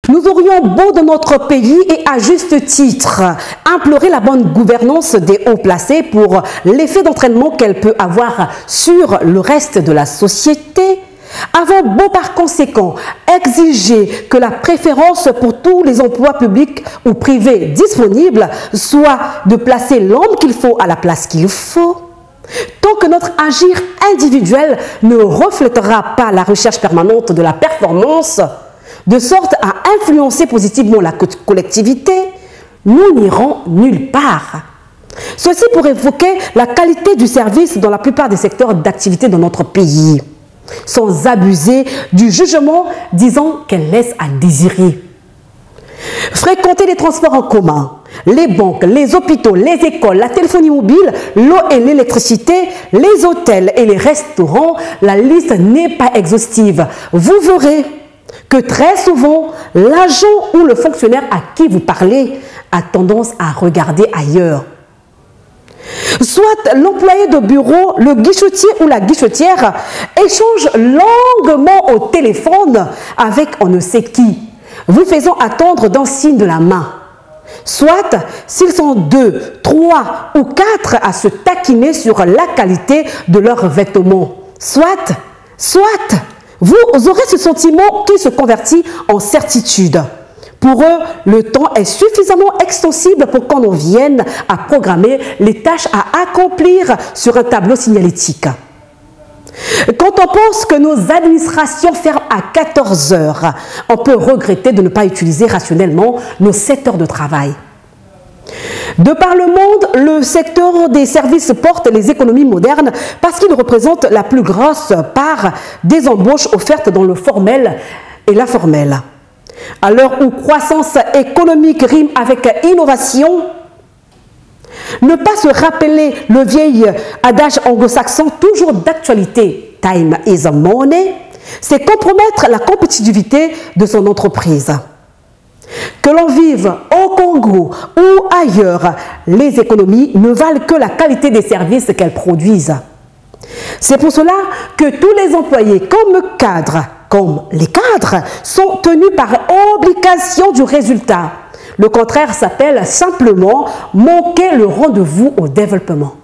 Nous aurions beau dans notre pays et à juste titre implorer la bonne gouvernance des hauts placés pour l'effet d'entraînement qu'elle peut avoir sur le reste de la société. Avons beau par conséquent exiger que la préférence pour tous les emplois publics ou privés disponibles soit de placer l'homme qu'il faut à la place qu'il faut. Tant que notre agir individuel ne reflètera pas la recherche permanente de la performance, de sorte à influencer positivement la collectivité, nous n'irons nulle part. Ceci pour évoquer la qualité du service dans la plupart des secteurs d'activité de notre pays, sans abuser du jugement disant qu'elle laisse à désirer. Fréquenter les transports en commun, les banques, les hôpitaux, les écoles, la téléphonie mobile, l'eau et l'électricité, les hôtels et les restaurants, la liste n'est pas exhaustive. Vous verrez que très souvent, l'agent ou le fonctionnaire à qui vous parlez a tendance à regarder ailleurs. Soit l'employé de bureau, le guichetier ou la guichetière échange longuement au téléphone avec on ne sait qui, vous faisant attendre d'un signe de la main. Soit, s'ils sont 2, 3 ou 4 à se taquiner sur la qualité de leurs vêtements. Soit, vous aurez ce sentiment qui se convertit en certitude. Pour eux, le temps est suffisamment extensible pour qu'on en vienne à programmer les tâches à accomplir sur un tableau signalétique. Quand on pense que nos administrations ferment à 14 heures, on peut regretter de ne pas utiliser rationnellement nos 7 heures de travail. De par le monde, le secteur des services porte les économies modernes parce qu'il représente la plus grosse part des embauches offertes dans le formel et l'informel. À l'heure où croissance économique rime avec innovation, ne pas se rappeler le vieil adage anglo-saxon toujours d'actualité, time is money, c'est compromettre la compétitivité de son entreprise. Que l'on vive au Congo ou ailleurs, les économies ne valent que la qualité des services qu'elles produisent. C'est pour cela que tous les employés comme les cadres, sont tenus par obligation du résultat. Le contraire s'appelle simplement manquer le rendez-vous au développement.